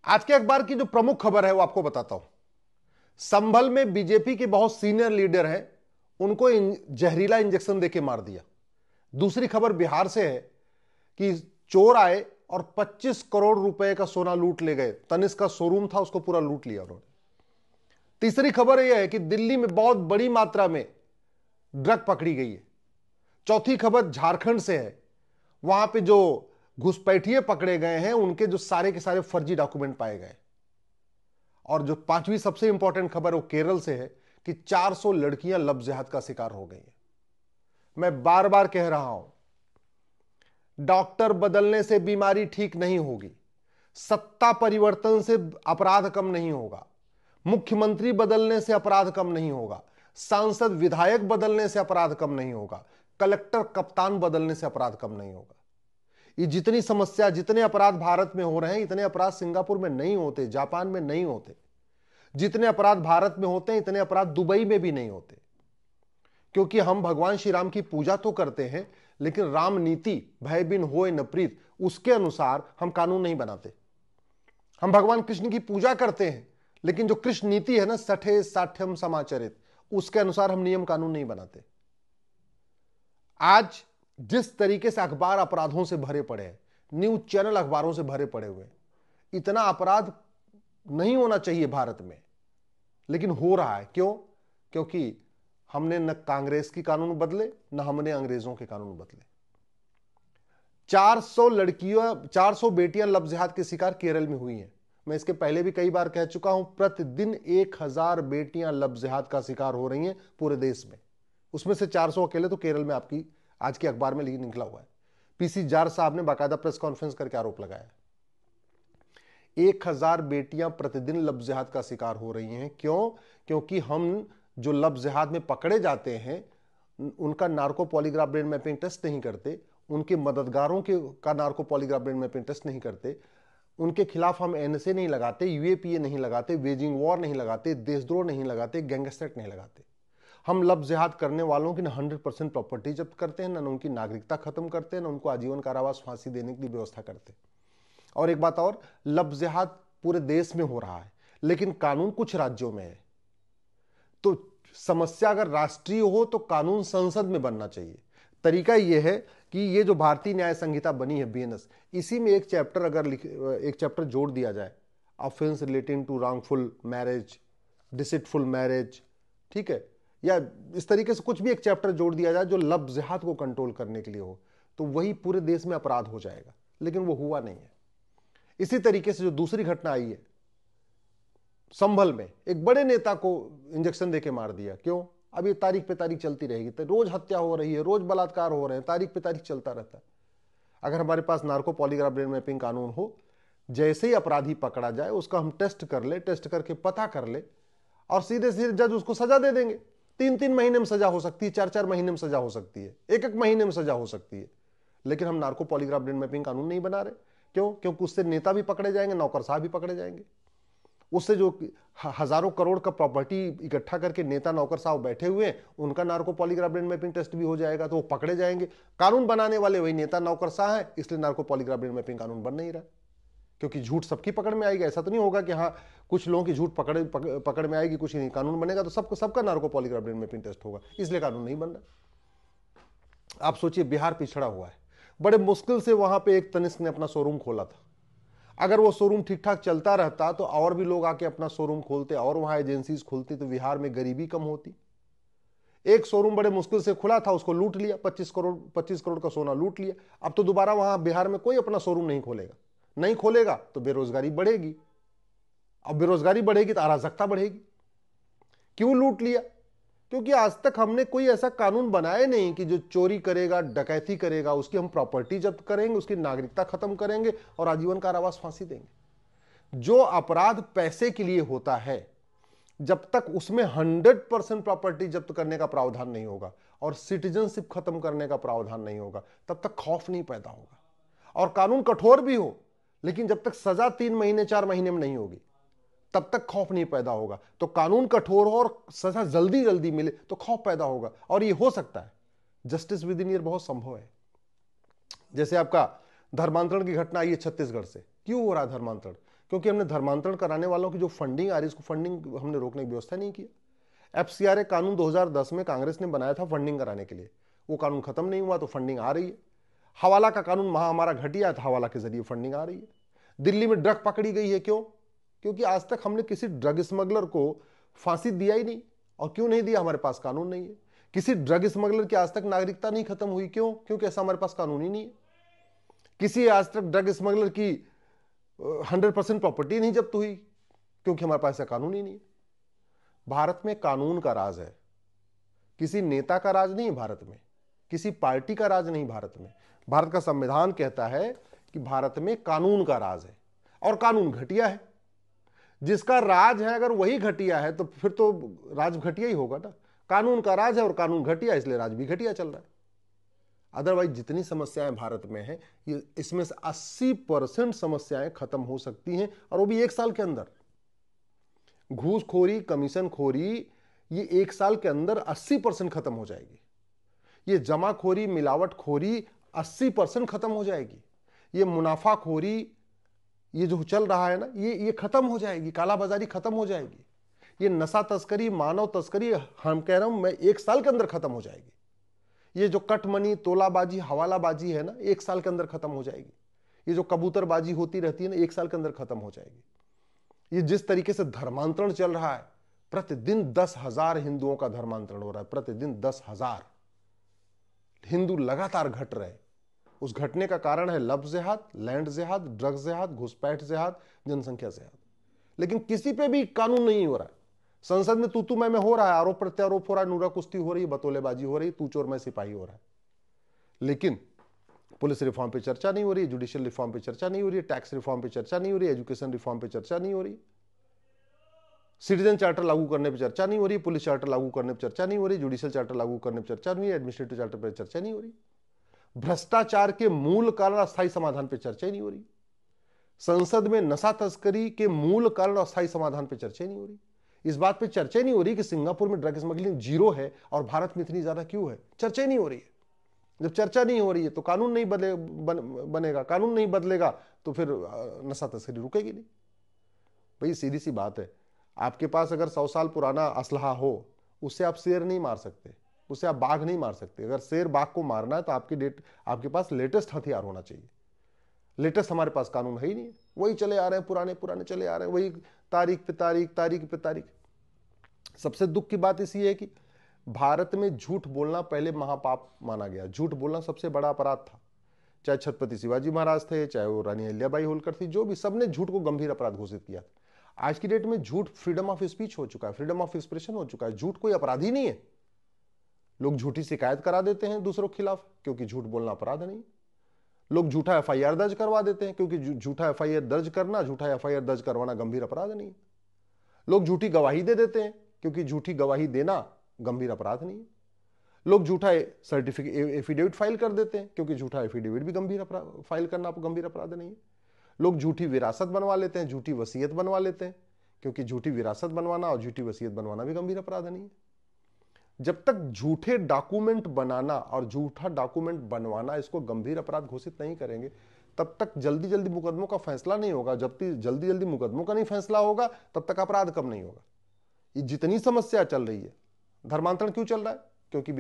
आज के अखबार की जो प्रमुख खबर है वो आपको बताता हूं। संभल में बीजेपी के बहुत सीनियर लीडर हैं, उनको जहरीला इंजेक्शन देके मार दिया। दूसरी खबर बिहार से है कि चोर आए और 25 करोड़ रुपए का सोना लूट ले गए। तनिष्क का शोरूम था, उसको पूरा लूट लिया उन्होंने। तीसरी खबर यह है कि दिल्ली में बहुत बड़ी मात्रा में ड्रग पकड़ी गई है। चौथी खबर झारखंड से है, वहां पे जो घुसपैठिए पकड़े गए हैं उनके जो सारे के सारे फर्जी डॉक्यूमेंट पाए गए। और जो पांचवी सबसे इंपॉर्टेंट खबर वो केरल से है कि 400 लड़कियां लव जिहाद का शिकार हो गई हैं। मैं बार बार कह रहा हूं, डॉक्टर बदलने से बीमारी ठीक नहीं होगी, सत्ता परिवर्तन से अपराध कम नहीं होगा, मुख्यमंत्री बदलने से अपराध कम नहीं होगा, सांसद विधायक बदलने से अपराध कम नहीं होगा, कलेक्टर कप्तान बदलने से अपराध कम नहीं होगा। ये जितनी समस्या, जितने अपराध भारत में हो रहे हैं, इतने अपराध सिंगापुर में नहीं होते, जापान में नहीं होते। जितने अपराध भारत में होते हैं, इतने अपराध दुबई में भी नहीं होते। क्योंकि हम भगवान श्री राम की पूजा तो करते हैं, लेकिन राम नीति भय बिन होए न प्रीत, उसके अनुसार हम कानून नहीं बनाते। हम भगवान कृष्ण की पूजा करते हैं, लेकिन जो कृष्ण नीति है ना, सठे साठ्यम समाचरित, उसके अनुसार हम नियम कानून नहीं बनाते। आज जिस तरीके से अखबार अपराधों से भरे पड़े हैं, न्यूज चैनल अखबारों से भरे पड़े हुए, इतना अपराध नहीं होना चाहिए भारत में, लेकिन हो रहा है। क्यों? क्योंकि हमने न कांग्रेस की कानून बदले, न हमने अंग्रेजों के कानून बदले। 400 बेटियां लव जिहाद के शिकार केरल में हुई हैं। मैं इसके पहले भी कई बार कह चुका हूं, प्रतिदिन 1000 बेटियां लव जिहाद का शिकार हो रही हैं पूरे देश में। उसमें से 400 अकेले तो केरल में आपकी आज के अखबार में निकला हुआ है। पीसी जार साहब ने बाकायदा प्रेस कॉन्फ्रेंस करके आरोप लगाया। 1000 बेटियां प्रतिदिन लव जिहाद का शिकार हो रही हैं। क्यों? क्योंकि हम जो लव जिहाद में पकड़े जाते हैं, उनका narco polygraph brain mapping test नहीं करते, उनके मददगारों के का narco polygraph brain mapping test नहीं करते, उनके खिलाफ हम एनएसए नहीं लगाते, यूएपीए नहीं लगाते, वेजिंग वॉर नहीं लगाते, देशद्रोह नहीं लगाते, गैंगस्टर नहीं लगाते। हम लव जिहाद करने वालों की ना 100% प्रॉपर्टी जब्त करते हैं, ना उनकी नागरिकता खत्म करते हैं, ना उनको आजीवन कारावास फांसी देने की व्यवस्था करते। और एक बात और, लव जिहाद पूरे देश में हो रहा है, लेकिन कानून कुछ राज्यों में है। तो समस्या अगर राष्ट्रीय हो तो कानून संसद में बनना चाहिए। तरीका यह है कि ये जो भारतीय न्याय संहिता बनी है बीएनएस, इसी में एक चैप्टर जोड़ दिया जाए, offence relating to wrongful marriage, deceitful marriage, ठीक है, या इस तरीके से कुछ भी एक चैप्टर जोड़ दिया जाए जो लव जिहाद को कंट्रोल करने के लिए हो, तो वही पूरे देश में अपराध हो जाएगा। लेकिन वो हुआ नहीं है। इसी तरीके से जो दूसरी घटना आई है, संभल में एक बड़े नेता को इंजेक्शन देके मार दिया। क्यों? अब ये तारीख पे तारीख चलती रहेगी, तो रोज हत्या हो रही है, रोज बलात्कार हो रहे हैं, तारीख पे तारीख चलता रहता है। अगर हमारे पास नार्को पॉलीग्राफ ब्रेन मैपिंग कानून हो, जैसे ही अपराधी पकड़ा जाए उसका हम टेस्ट कर ले, टेस्ट करके पता कर ले, और सीधे सीधे जज उसको सजा दे देंगे। 3-3 महीने में सजा हो सकती है, 4-4 महीने में सजा हो सकती है, 1-1 महीने में सजा हो सकती है। लेकिन हम नार्को पॉलीग्राफ ब्रेन मैपिंग कानून नहीं बना रहे। क्यों? क्योंकि उससे नेता भी पकड़े जाएंगे, नौकरशाह भी पकड़े जाएंगे। उससे जो हजारों करोड़ का प्रॉपर्टी इकट्ठा करके नेता नौकरशाह बैठे हुए हैं, उनका narco polygraph brain mapping test भी हो जाएगा, तो वो पकड़े जाएंगे। कानून बनाने वाले वही नेता नौकरशाह है, इसलिए नार्को पॉलीग्राफ ब्रेन मैपिंग कानून बन नहीं रहा। क्योंकि झूठ सबकी पकड़ में आएगी। ऐसा तो नहीं होगा कि हाँ कुछ लोगों की झूठ पकड़ में आएगी, कुछ नहीं। कानून बनेगा तो सबका narco polygraph brain mapping test होगा, इसलिए कानून नहीं बन रहा। आप सोचिए, बिहार पिछड़ा हुआ है, बड़े मुश्किल से वहां पे एक तनिष्क ने अपना शोरूम खोला था। अगर वो शोरूम ठीक ठाक चलता रहता तो और भी लोग आके अपना शोरूम खोलते और वहां एजेंसीज खुलती, तो बिहार में गरीबी कम होती। एक शोरूम बड़े मुश्किल से खुला था, उसको लूट लिया, 25 करोड़ का सोना लूट लिया। अब तो दोबारा वहां बिहार में कोई अपना शोरूम नहीं खोलेगा तो बेरोजगारी बढ़ेगी। अब बेरोजगारी बढ़ेगी तो अराजकता बढ़ेगी। क्यों लूट लिया? क्योंकि आज तक हमने कोई ऐसा कानून बनाया नहीं कि जो चोरी करेगा, डकैती करेगा, उसकी हम प्रॉपर्टी जब्त करेंगे, उसकी नागरिकता खत्म करेंगे और आजीवन कारावास फांसी देंगे। जो अपराध पैसे के लिए होता है, जब तक उसमें 100% प्रॉपर्टी जब्त करने का प्रावधान नहीं होगा और सिटीजनशिप खत्म करने का प्रावधान नहीं होगा, तब तक खौफ नहीं पैदा होगा। और कानून कठोर भी हो, लेकिन जब तक सजा 3 महीने 4 महीने में नहीं होगी, तब तक खौफ नहीं पैदा होगा। तो कानून कठोर हो और सजा जल्दी जल्दी मिले तो खौफ पैदा होगा, और ये हो सकता है। जस्टिस विद इन ईयर बहुत संभव है। जैसे आपका धर्मांतरण की घटना आई है छत्तीसगढ़ से। क्यों हो रहा है धर्मांतरण? क्योंकि हमने धर्मांतरण कराने वालों की जो फंडिंग आ रही है, उसको फंडिंग हमने रोकने की व्यवस्था नहीं की। एफसीआरए कानून 2010 में कांग्रेस ने बनाया था फंडिंग कराने के लिए, वो कानून खत्म नहीं हुआ तो फंडिंग आ रही है। हवाला का कानून हमारा घटिया था, हवाला के जरिए फंडिंग आ रही है। दिल्ली में ड्रग पकड़ी गई है, क्यों? क्योंकि आज तक हमने किसी ड्रग स्मगलर को फांसी दिया ही नहीं। और क्यों नहीं दिया? हमारे पास कानून नहीं है। किसी ड्रग स्मगलर की आज तक नागरिकता नहीं खत्म हुई, क्यों? क्योंकि ऐसा हमारे पास कानून ही नहीं है। किसी आज तक ड्रग स्मगलर की 100% प्रॉपर्टी नहीं जब्त हुई, क्योंकि हमारे पास ऐसा कानून ही नहीं है। भारत में कानून का राज है, किसी नेता का राज नहीं है भारत में, किसी पार्टी का राज नहीं भारत में। भारत का संविधान कहता है कि भारत में कानून का राज है, और कानून घटिया है। जिसका राज है अगर वही घटिया है तो फिर तो राज घटिया ही होगा ना। कानून का राज है और कानून घटिया, इसलिए राज भी घटिया चल रहा है। अदरवाइज जितनी समस्याएं भारत में हैं, ये इसमें से 80% समस्याएं खत्म हो सकती हैं, और वो भी 1 साल के अंदर। घूसखोरी, कमीशनखोरी, ये 1 साल के अंदर 80% खत्म हो जाएगी। ये जमाखोरी, मिलावटखोरी 80% खत्म हो जाएगी। ये मुनाफाखोरी, ये जो चल रहा है ना, ये खत्म हो जाएगी। कालाबाजारी खत्म हो जाएगी। ये नशा तस्करी, मानव तस्करी, हम कह रहा हूं मैं, 1 साल के अंदर खत्म हो जाएगी। ये जो कटमनी, तोलाबाजी, हवालाबाजी है ना, 1 साल के अंदर खत्म हो जाएगी। ये जो कबूतरबाजी होती रहती है ना, 1 साल के अंदर खत्म हो जाएगी। ये जिस तरीके से धर्मांतरण चल रहा है, प्रतिदिन 10,000 हिंदुओं का धर्मांतरण हो रहा है, प्रतिदिन 10,000 हिंदू लगातार घट रहे। उस घटने का कारण है लव जिहाद, लैंड जिहाद, ड्रग जिहाद, घुसपैठ जिहाद, जनसंख्या जिहाद। लेकिन किसी पे भी कानून नहीं हो रहा है। संसद में तू मैं हो रहा है, आरोप प्रत्यारोप हो रहा है, नूरा कुश्ती हो रही है, बतौलेबाजी हो रही है, तू चोर मैं सिपाही हो रहा है। लेकिन पुलिस रिफॉर्म पे चर्चा नहीं हो रही, जुडिशियल रिफॉर्म पे चर्चा नहीं हो रही है, टैक्स रिफॉर्म पे चर्चा नहीं हो रही है, एजुकेशन रिफॉर्म पे चर्चा नहीं हो रही, सिटीजन चार्टर लागू करने पर चर्चा नहीं हो रही, पुलिस चार्टर लागू करने पर चर्चा नहीं हो रही, जुडिशियल चार्टर लागू करने पर चर्चा नहीं हो रही, एडमिनिस्ट्रेटिव चार्टर पर चर्चा नहीं हो रही, भ्रष्टाचार के मूल कारण अस्थायी समाधान पर चर्चा ही नहीं हो रही, संसद में नशा तस्करी के मूल कारण अस्थायी समाधान पर चर्चा नहीं हो रही, इस बात पे चर्चा नहीं हो रही कि सिंगापुर में ड्रग स्मगलिंग 0 है और भारत में इतनी ज्यादा क्यों है। चर्चा नहीं हो रही है। जब चर्चा नहीं हो रही है तो कानून नहीं बनेगा, कानून नहीं बदलेगा तो फिर नशा तस्करी रुकेगी नहीं। भाई सीधी सी बात है, आपके पास अगर 100 साल पुराना असलहा हो, उससे आप शेर नहीं मार सकते, उससे आप बाघ नहीं मार सकते। अगर शेर बाघ को मारना है तो आपके पास लेटेस्ट हथियार होना चाहिए। लेटेस्ट हमारे पास कानून है ही नहीं, वही चले आ रहे हैं, पुराने पुराने चले आ रहे हैं, वही तारीख पे तारीख, तारीख पे तारीख। सबसे दुख की बात इसी है कि भारत में झूठ बोलना पहले महापाप माना गया। झूठ बोलना सबसे बड़ा अपराध था। चाहे छत्रपति शिवाजी महाराज थे, चाहे वो रानी अहिल्याबाई होलकर थी, जो भी, सबने झूठ को गंभीर अपराध घोषित किया। आज की डेट में झूठ फ्रीडम ऑफ स्पीच हो चुका है, फ्रीडम ऑफ एक्सप्रेशन हो चुका है। झूठ कोई अपराध ही नहीं है। लोग झूठी शिकायत करा देते हैं दूसरों के खिलाफ, क्योंकि झूठ बोलना अपराध नहीं। लोग झूठा एफआईआर दर्ज करवा देते हैं, क्योंकि झूठा एफआईआर दर्ज करना, झूठा एफआईआर दर्ज करवाना गंभीर अपराध नहीं है। लोग झूठी गवाही दे देते हैं, क्योंकि झूठी गवाही देना गंभीर अपराध नहीं है। लोग झूठा सर्टिफिकेट एफिडेविट फाइल कर देते हैं, क्योंकि झूठा एफिडेविट भी गंभीर फाइल करना गंभीर अपराध नहीं है। लोग झूठी विरासत बनवा लेते हैं, झूठी वसीयत बनवा लेते हैं, क्योंकि झूठी विरासत बनवाना और झूठी वसीयत बनवाना भी गंभीर अपराध नहीं है। जब तक झूठे डॉक्यूमेंट बनाना और झूठा डॉक्यूमेंट बनवाना इसको गंभीर अपराध घोषित नहीं करेंगे, तब तक जल्दी जल्दी मुकदमों का फैसला नहीं होगा। जब तक जल्दी जल्दी मुकदमों का नहीं फैसला होगा, तब तक अपराध कम नहीं होगा। ये जितनी समस्या चल रही है, धर्मांतरण क्यों चल रहा है? क्योंकि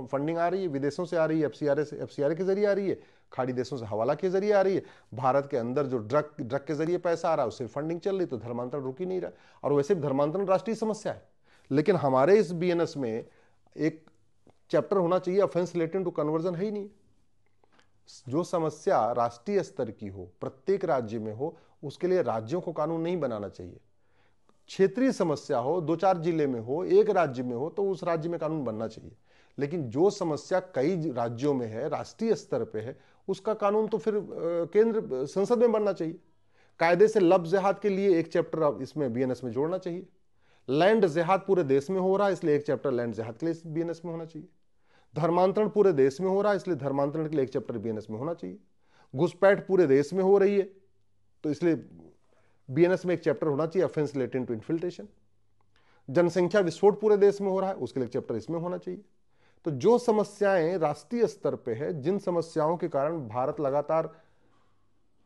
फंडिंग आ रही है, विदेशों से आ रही है, एफसीआरए के जरिए आ रही है, खाड़ी देशों से हवाला के जरिए आ रही है। भारत के अंदर जो ड्रग के जरिए पैसा आ रहा है, उससे फंडिंग चल रही, तो धर्मांतरण रुक ही नहीं रहा। और वैसे भी धर्मांतरण राष्ट्रीय समस्या है, लेकिन हमारे इस बीएनएस में एक चैप्टर होना चाहिए ऑफेंस रिलेटेड टू कन्वर्जन, है ही नहीं। जो समस्या राष्ट्रीय स्तर की हो, प्रत्येक राज्य में हो, उसके लिए राज्यों को कानून नहीं बनाना चाहिए। क्षेत्रीय समस्या हो, 2-4 जिले में हो, एक राज्य में हो, तो उस राज्य में कानून बनना चाहिए। लेकिन जो समस्या कई राज्यों में है, राष्ट्रीय स्तर पे है, उसका कानून तो फिर केंद्र संसद में बनना चाहिए। कायदे से लव जिहाद के लिए एक चैप्टर इसमें बीएनएस में जोड़ना चाहिए। लैंड जिहाद पूरे देश में हो रहा है, इसलिए एक चैप्टर लैंड जिहाद के लिए बीएनएस में होना चाहिए। धर्मांतरण पूरे देश में हो रहा है, इसलिए धर्मांतरण के लिए एक चैप्टर बीएनएस में होना चाहिए। घुसपैठ पूरे देश में हो रही है, तो इसलिए बीएनएस में एक चैप्टर होना चाहिए ऑफेंस रिलेटेड टू इन्फिल्ट्रेशन। जनसंख्या विस्फोट पूरे देश में हो रहा है, उसके लिए एक चैप्टर इसमें होना चाहिए। तो जो समस्याएं राष्ट्रीय स्तर पे है, जिन समस्याओं के कारण भारत लगातार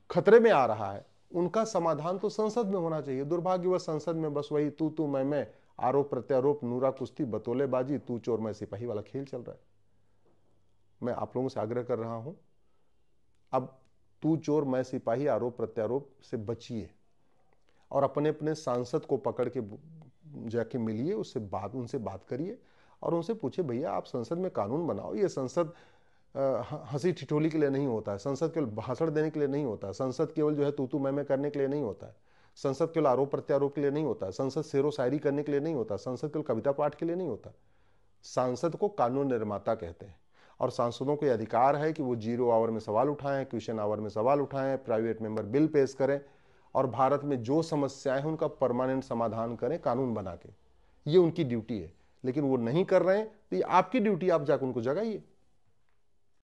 खतरे में आ रहा है, उनका समाधान तो संसद में होना चाहिए। दुर्भाग्यवश संसद में बस वही तू मैं, आरोप प्रत्यारोप, नूरा कुश्ती, बतौलेबाजी, तू चोर मैं सिपाही वाला खेल चल रहा है। मैं आप लोगों से आग्रह कर रहा हूं, अब तू चोर मैं सिपाही, आरोप प्रत्यारोप से बचिए और अपने अपने सांसद को पकड़ के जाके मिलिए, उनसे बात करिए और उनसे पूछे, भैया आप संसद में कानून बनाओ। ये संसद हंसी ठिठोली के लिए नहीं होता है, संसद केवल भाषण देने के लिए नहीं होता है, संसद केवल जो है तू मैं करने के लिए नहीं होता है, संसद केवल आरोप प्रत्यारोप के लिए नहीं होता है, संसद शेरो शायरी करने के लिए नहीं होता, संसद केवल कविता पाठ के लिए नहीं होता। सांसद को कानून निर्माता कहते हैं और सांसदों को अधिकार है कि वो 0 आवर में सवाल उठाएं, क्वेश्चन आवर में सवाल उठाएं, प्राइवेट मेंबर बिल पेश करें और भारत में जो समस्याएं हैं उनका परमानेंट समाधान करें कानून बना के। ये उनकी ड्यूटी है, लेकिन वो नहीं कर रहे हैं तो ये आपकी ड्यूटी, आप जाकर उनको जगाइए।